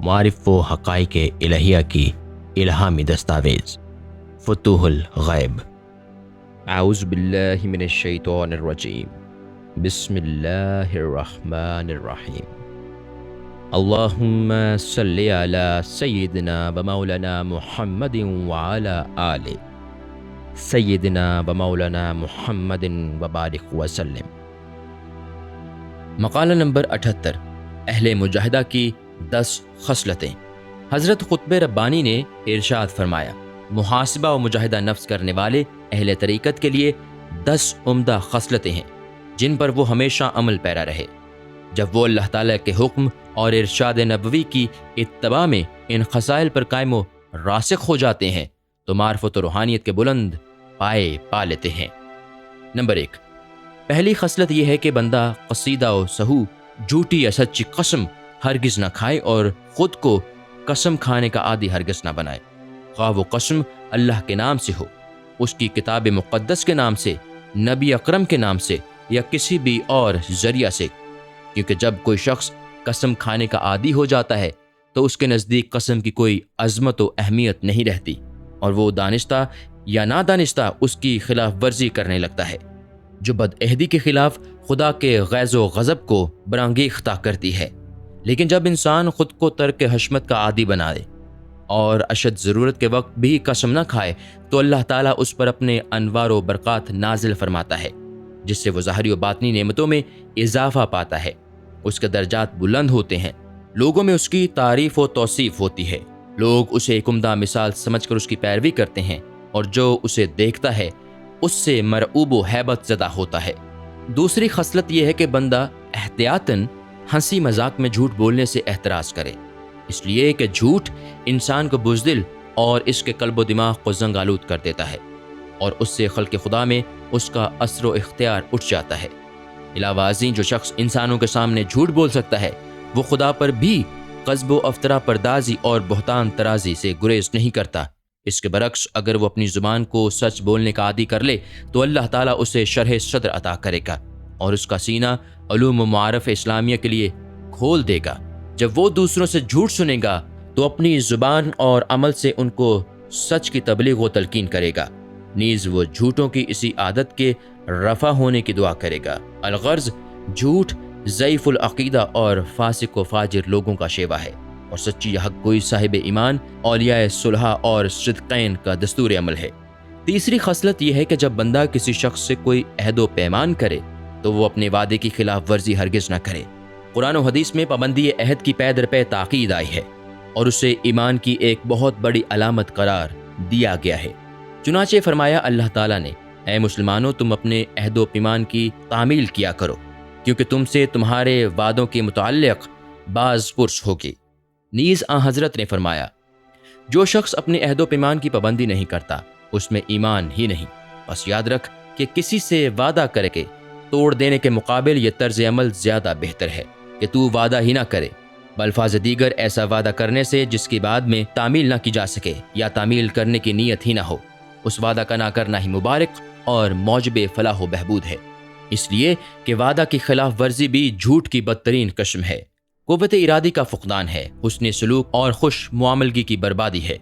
معارف و حقائق الہیہ کی الہامی دستاویز فتوح الغیب۔ اعوذ باللہ من الشیطان الرجیم، بسم اللہ الرحمن الرحیم۔ اللہم صلی علی سیدنا و مولانا محمد وعلی آل سیدنا و مولانا محمد وبارک وسلم۔ مقالہ نمبر 78، اہل مجاہدہ کی 10 خصلتیں۔ حضرت قطب ربانی نے ارشاد فرمایا، محاسبہ و مجاہدہ نفس کرنے والے اہل طریقت کے لیے 10 عمدہ خصلتیں ہیں جن پر وہ ہمیشہ عمل پیرا رہے۔ جب وہ اللہ تعالیٰ کے حکم اور ارشاد نبوی کی اتباع میں ان خصائل پر قائم و راسخ ہو جاتے ہیں تو معرفت و روحانیت کے بلند پائے پا لیتے ہیں۔ نمبر 1، پہلی خصلت یہ ہے کہ بندہ قصیدہ و سہو، جھوٹی یا سچی قسم ہرگز نہ کھائے اور خود کو قسم کھانے کا عادی ہرگز نہ بنائے، خواہ وہ قسم اللہ کے نام سے ہو، اس کی کتاب مقدس کے نام سے، نبی اکرم کے نام سے یا کسی بھی اور ذریعہ سے، کیونکہ جب کوئی شخص قسم کھانے کا عادی ہو جاتا ہے تو اس کے نزدیک قسم کی کوئی عظمت و اہمیت نہیں رہتی اور وہ دانستہ یا نادانستہ اس کی خلاف ورزی کرنے لگتا ہے، جو بدعہدی کے خلاف خدا کے غیظ و غضب کو برانگیختہ کرتی ہے۔ لیکن جب انسان خود کو ترک حشمت کا عادی بنا دے اور اشد ضرورت کے وقت بھی قسم نہ کھائے تو اللہ تعالیٰ اس پر اپنے انوار و برکات نازل فرماتا ہے، جس سے وہ ظاہری و باطنی نعمتوں میں اضافہ پاتا ہے، اس کے درجات بلند ہوتے ہیں، لوگوں میں اس کی تعریف و توصیف ہوتی ہے، لوگ اسے ایک عمدہ مثال سمجھ کر اس کی پیروی کرتے ہیں اور جو اسے دیکھتا ہے اس سے مرعوب و ہیبت زدہ ہوتا ہے۔ دوسری خصلت یہ ہے کہ بندہ احتیاطاً ہنسی مذاق میں جھوٹ بولنے سے احتراز کرے، اس لیے کہ جھوٹ انسان کو بزدل اور اس کے قلب و دماغ کو زنگ آلود کر دیتا ہے اور اس سے خلق خدا میں اس کا اثر و اختیار اٹھ جاتا ہے۔ علاوہ ازیں جو شخص انسانوں کے سامنے جھوٹ بول سکتا ہے وہ خدا پر بھی کذب و افطرا پردازی اور بہتان ترازی سے گریز نہیں کرتا۔ اس کے برعکس اگر وہ اپنی زبان کو سچ بولنے کا عادی کر لے تو اللہ تعالیٰ اسے شرح صدر عطا کرے گا اور اس کا سینہ علوم و معارف اسلامیہ کے لیے کھول دے گا۔ جب وہ دوسروں سے جھوٹ سنے گا تو اپنی زبان اور عمل سے ان کو سچ کی تبلیغ و تلقین کرے گا، نیز وہ جھوٹوں کی اسی عادت کے رفع ہونے کی دعا کرے گا۔ الغرض جھوٹ ضعیف العقیدہ اور فاسق و فاجر لوگوں کا شیوا ہے اور سچی حق کوئی صاحب ایمان، اولیاء صلحہ اور صدقین کا دستور عمل ہے۔ تیسری خصلت یہ ہے کہ جب بندہ کسی شخص سے کوئی عہد و پیمان کرے تو وہ اپنے وعدے کی خلاف ورزی ہرگز نہ کرے۔ قرآن و حدیث میں پابندی عہد کی پے در پے تاکید آئی ہے اور اسے ایمان کی ایک بہت بڑی علامت قرار دیا گیا ہے۔ چنانچہ فرمایا اللہ تعالیٰ نے، اے مسلمانوں تم اپنے عہد و پیمان کی تعمیل کیا کرو کیونکہ تم سے تمہارے وعدوں کے متعلق باز پرس ہوگی۔ نیز حضرت نے فرمایا، جو شخص اپنے عہد و پیمان کی پابندی نہیں کرتا اس میں ایمان ہی نہیں۔ بس یاد رکھ کہ کسی سے وعدہ کر کے توڑ دینے کے مقابل یہ طرز عمل زیادہ بہتر ہے کہ تو وعدہ ہی نہ کرے، بالفاظ دیگر ایسا وعدہ کرنے سے جس کی بعد میں تعمیل نہ کی جا سکے یا تعمیل کرنے کی نیت ہی نہ ہو، اس وعدہ کا نہ کرنا ہی مبارک اور موجب فلاح و بہبود ہے، اس لیے کہ وعدہ کی خلاف ورزی بھی جھوٹ کی بدترین قسم ہے، قوت ارادی کا فقدان ہے، حسن سلوک اور خوش معاملگی کی بربادی ہے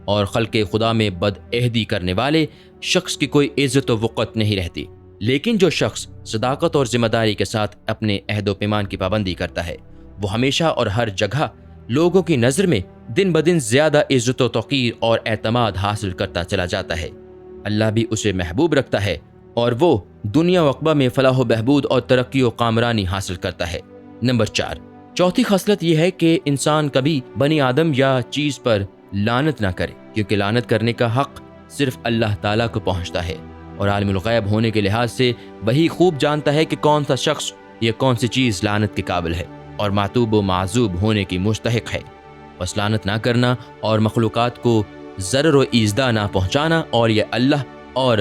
اور خلق خدا میں بدعہدی کرنے والے شخص کی کوئی عزت و وقت نہیں رہتی۔ لیکن جو شخص صداقت اور ذمہ داری کے ساتھ اپنے عہد و پیمان کی پابندی کرتا ہے وہ ہمیشہ اور ہر جگہ لوگوں کی نظر میں دن بدن زیادہ عزت و توقیر اور اعتماد حاصل کرتا چلا جاتا ہے، اللہ بھی اسے محبوب رکھتا ہے اور وہ دنیا و عقبہ میں فلاح و بہبود اور ترقی و کامرانی حاصل کرتا ہے۔ نمبر 4، چوتھی خصلت یہ ہے کہ انسان کبھی بنی آدم یا چیز پر لعنت نہ کرے، کیونکہ لعنت کرنے کا حق صرف اللہ تعالیٰ کو پہنچتا ہے اور عالم الغیب ہونے کے لحاظ سے وہی خوب جانتا ہے کہ کون سا شخص یا کون سی چیز لعنت کے قابل ہے اور معتوب و معذوب ہونے کی مستحق ہے۔ بس لعنت نہ کرنا اور مخلوقات کو ضرر و ایذا نہ پہنچانا اور یہ اللہ اور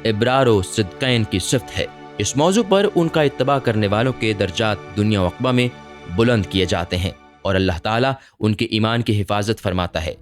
ابرار و صدقین کی صفت ہے۔ اس موضوع پر ان کا اتباع کرنے والوں کے درجات دنیا و عقبہ میں بلند کیے جاتے ہیں اور اللہ تعالیٰ ان کے ایمان کی حفاظت فرماتا ہے۔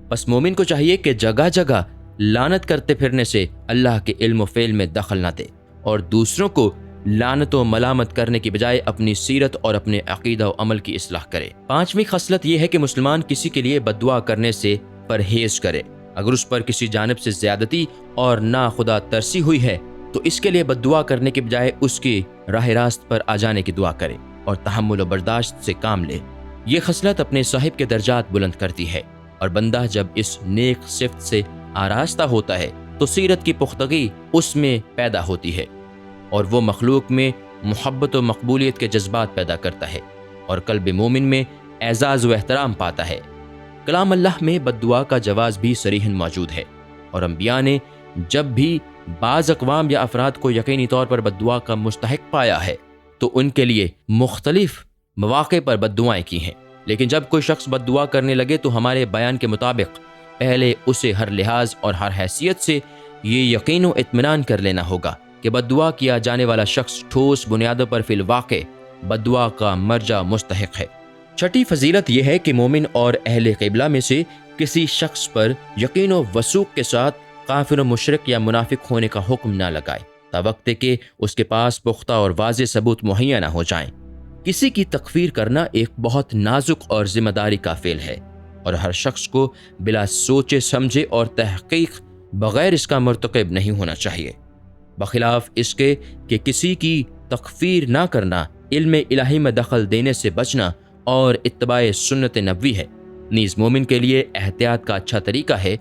بس مومن کو چاہیے کہ جگہ جگہ لعنت کرتے پھرنے سے اللہ کے علم و فعل میں دخل نہ دے اور دوسروں کو لعنت و ملامت کرنے کی بجائے اپنی سیرت اور اپنے عقیدہ و عمل کی اصلاح کرے۔ پانچویں خصلت یہ ہے کہ مسلمان کسی کے لیے بد دعا کرنے سے پرہیز کرے۔ اگر اس پر کسی جانب سے زیادتی اور ناخدا ترسی ہوئی ہے تو اس کے لیے بد دعا کرنے کے بجائے اس کی راہ راست پر آ جانے کی دعا کرے اور تحمل و برداشت سے کام لے۔ یہ خصلت اپنے صاحب کے درجات بلند کرتی ہے، اور بندہ جب اس نیک صفت سے آراستہ ہوتا ہے تو سیرت کی پختگی اس میں پیدا ہوتی ہے، اور وہ مخلوق میں محبت و مقبولیت کے جذبات پیدا کرتا ہے، اور قلب مومن میں اعزاز و احترام پاتا ہے۔ کلام اللہ میں بد دعا کا جواز بھی صریحاً موجود ہے، اور انبیاء نے جب بھی بعض اقوام یا افراد کو یقینی طور پر بد دعا کا مستحق پایا ہے تو ان کے لیے مختلف مواقع پر بد دعائیں کی ہیں۔ لیکن جب کوئی شخص بد دعا کرنے لگے تو ہمارے بیان کے مطابق پہلے اسے ہر لحاظ اور ہر حیثیت سے یہ یقین و اطمینان کر لینا ہوگا کہ بد دعا کیا جانے والا شخص ٹھوس بنیادوں پر فی الواقع بد دعا کا مرجع مستحق ہے۔ چھٹی فضیلت یہ ہے کہ مومن اور اہل قبلہ میں سے کسی شخص پر یقین و وثوق کے ساتھ کافر و مشرک یا منافق ہونے کا حکم نہ لگائے تاوقت کہ اس کے پاس پختہ اور واضح ثبوت مہیا نہ ہو جائیں۔ کسی کی تکفیر کرنا ایک بہت نازک اور ذمہ داری کا فعل ہے، اور ہر شخص کو بلا سوچے سمجھے اور تحقیق بغیر اس کا مرتکب نہیں ہونا چاہیے، بخلاف اس کے کہ کسی کی تکفیر نہ کرنا علم الہی میں دخل دینے سے بچنا اور اتباع سنت نبوی ہے۔ نیز مومن کے لیے احتیاط کا اچھا طریقہ ہے۔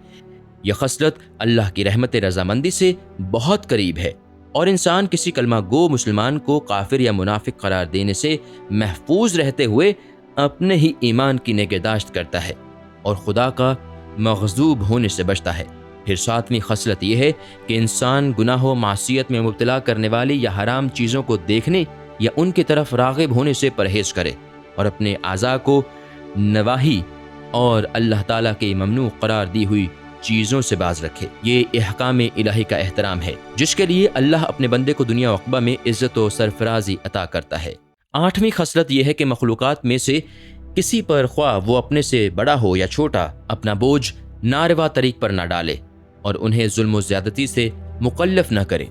یہ خصلت اللہ کی رحمت رضامندی سے بہت قریب ہے، اور انسان کسی کلمہ گو مسلمان کو کافر یا منافق قرار دینے سے محفوظ رہتے ہوئے اپنے ہی ایمان کی نگہداشت کرتا ہے اور خدا کا مغضوب ہونے سے بچتا ہے۔ پھر ساتویں خصلت یہ ہے کہ انسان گناہ و معصیت میں مبتلا کرنے والی یا حرام چیزوں کو دیکھنے یا ان کی طرف راغب ہونے سے پرہیز کرے، اور اپنے اعضاء کو نواہی اور اللہ تعالیٰ کے ممنوع قرار دی ہوئی چیزوں سے باز رکھے۔ یہ احکام الہی کا احترام ہے جس کے لیے اللہ اپنے بندے کو دنیا و عقبہ میں عزت و سرفرازی عطا کرتا ہے۔ آٹھویں خصلت یہ ہے کہ مخلوقات میں سے کسی پر خواہ وہ اپنے سے بڑا ہو یا چھوٹا اپنا بوجھ ناروا طریق پر نہ ڈالے اور انہیں ظلم و زیادتی سے مکلف نہ کرے۔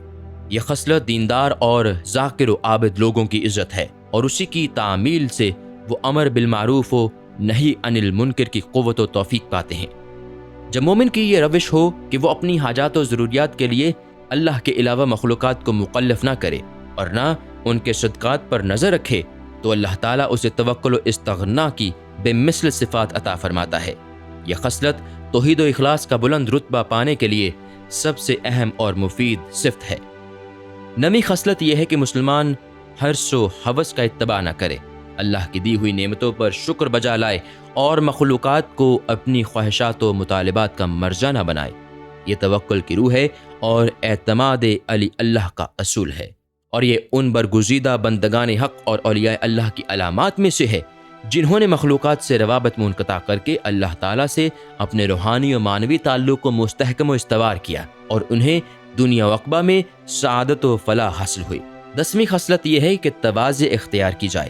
یہ خصلت دیندار اور ذاکر و عابد لوگوں کی عزت ہے، اور اسی کی تعمیل سے وہ امر بالمعروف و نہی عن المنکر کی قوت و توفیق پاتے ہیں۔ جب مومن کی یہ روش ہو کہ وہ اپنی حاجات و ضروریات کے لیے اللہ کے علاوہ مخلوقات کو مکلف نہ کرے اور نہ ان کے صدقات پر نظر رکھے، تو اللہ تعالیٰ اسے توکل و استغنا کی بے مثل صفات عطا فرماتا ہے۔ یہ خصلت توحید و اخلاص کا بلند رتبہ پانے کے لیے سب سے اہم اور مفید صفت ہے۔ نویں خصلت یہ ہے کہ مسلمان حرص و ہوس کا اتباع نہ کرے، اللہ کی دی ہوئی نعمتوں پر شکر بجا لائے اور مخلوقات کو اپنی خواہشات و مطالبات کا مرجع نہ بنائے۔ یہ توکل کی روح ہے اور اعتماد علی اللہ کا اصول ہے، اور یہ ان برگزیدہ بندگان حق اور اولیاء اللہ کی علامات میں سے ہے جنہوں نے مخلوقات سے روابط منقطع کر کے اللہ تعالیٰ سے اپنے روحانی و معنوی تعلق کو مستحکم و استوار کیا، اور انہیں دنیا و عقبہ میں سعادت و فلاح حاصل ہوئی۔ 10ویں خصلت یہ ہے کہ تواضع اختیار کی جائے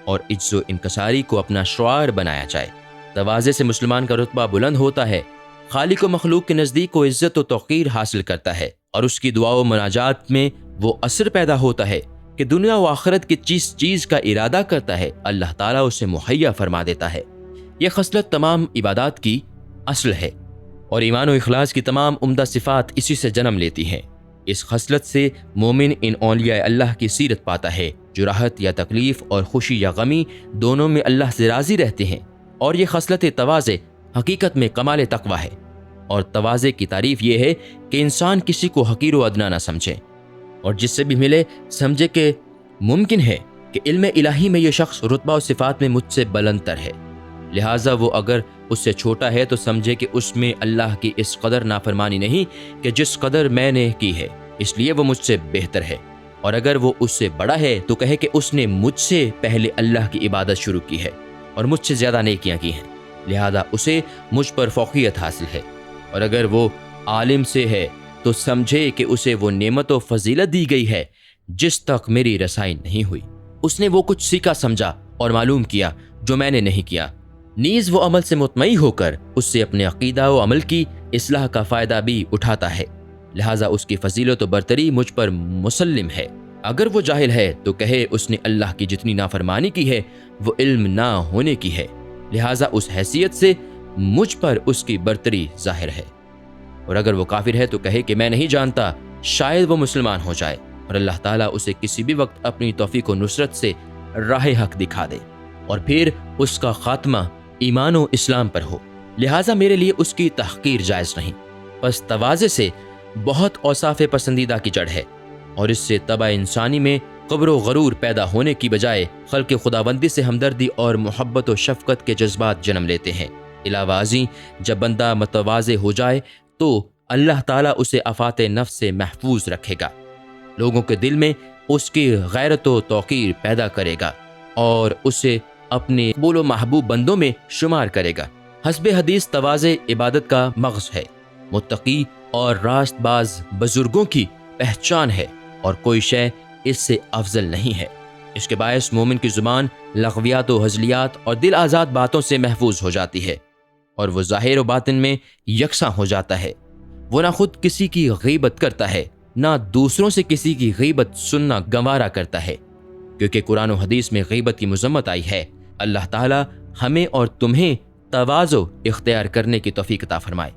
اور عجز و انکساری کو اپنا شعار بنایا جائے۔ تواضع سے مسلمان کا رتبہ بلند ہوتا ہے، خالق و مخلوق کے نزدیک وہ عزت و توقیر حاصل کرتا ہے، اور اس کی دعا و مناجات میں وہ اثر پیدا ہوتا ہے کہ دنیا و آخرت کی جس چیز کا ارادہ کرتا ہے اللہ تعالیٰ اسے مہیا فرما دیتا ہے۔ یہ خصلت تمام عبادات کی اصل ہے، اور ایمان و اخلاص کی تمام عمدہ صفات اسی سے جنم لیتی ہیں۔ اس خصلت سے مومن ان اولیاء اللہ کی سیرت پاتا ہے جو راحت یا تکلیف اور خوشی یا غمی دونوں میں اللہ سے راضی رہتے ہیں، اور یہ خصلت تواضع حقیقت میں کمال تقوی ہے۔ اور تواضع کی تعریف یہ ہے کہ انسان کسی کو حقیر و ادنا نہ سمجھے، اور جس سے بھی ملے سمجھے کہ ممکن ہے کہ علم الہی میں یہ شخص رتبہ و صفات میں مجھ سے بلند تر ہے، لہٰذا وہ اگر اس سے چھوٹا ہے تو سمجھے کہ اس میں اللہ کی اس قدر نافرمانی نہیں کہ جس قدر میں نے کی ہے، اس لیے وہ مجھ سے بہتر ہے، اور اگر وہ اس سے بڑا ہے تو کہے کہ اس نے مجھ سے پہلے اللہ کی عبادت شروع کی ہے اور مجھ سے زیادہ نیکیاں کی ہیں، لہذا اسے مجھ پر فوقیت حاصل ہے، اور اگر وہ عالم سے ہے تو سمجھے کہ اسے وہ نعمت و فضیلت دی گئی ہے جس تک میری رسائی نہیں ہوئی، اس نے وہ کچھ سیکھا سمجھا اور معلوم کیا جو میں نے نہیں کیا، نیز وہ عمل سے مطمئن ہو کر اس سے اپنے عقیدہ و عمل کی اصلاح کا فائدہ بھی اٹھاتا ہے، لہٰذا اس کی فضیلت و برتری مجھ پر مسلم ہے، اگر وہ جاہل ہے تو کہے اس نے اللہ کی جتنی نافرمانی کی ہے وہ علم نہ ہونے کی ہے، لہٰذا اس حیثیت سے مجھ پر اس کی برتری ظاہر ہے۔ اور اگر وہ کافر ہے تو کہے کہ میں نہیں جانتا، شاید وہ مسلمان ہو جائے اور اللہ تعالیٰ اسے کسی بھی وقت اپنی توفیق و نصرت سے راہ حق دکھا دے اور پھر اس کا خاتمہ ایمان و اسلام پر ہو، لہٰذا میرے لیے اس کی تحقیر جائز نہیں۔ پس تواضع سے بہت اوصاف پسندیدہ کی جڑ ہے اور اس سے طبع انسانی میں قبر و غرور پیدا ہونے کی بجائے خلق خداوندی سے ہمدردی اور محبت و شفقت کے جذبات جنم لیتے ہیں۔ علاوہ ازیں جب بندہ متواضع ہو جائے تو اللہ تعالیٰ اسے آفات نفس سے محفوظ رکھے گا، لوگوں کے دل میں اس کی غیرت و توقیر پیدا کرے گا اور اسے اپنے مقبول و محبوب بندوں میں شمار کرے گا۔ حسب حدیث تواضع عبادت کا مغز ہے، متقی اور راست باز بزرگوں کی پہچان ہے اور کوئی شے اس سے افضل نہیں ہے۔ اس کے باعث مومن کی زبان لغویات و ہزلیات اور دل آزاد باتوں سے محفوظ ہو جاتی ہے اور وہ ظاہر و باطن میں یکساں ہو جاتا ہے۔ وہ نہ خود کسی کی غیبت کرتا ہے، نہ دوسروں سے کسی کی غیبت سننا گوارا کرتا ہے، کیونکہ قرآن و حدیث میں غیبت کی مذمت آئی ہے۔ اللہ تعالی ہمیں اور تمہیں تواضع اختیار کرنے کی توفیق عطا فرمائے۔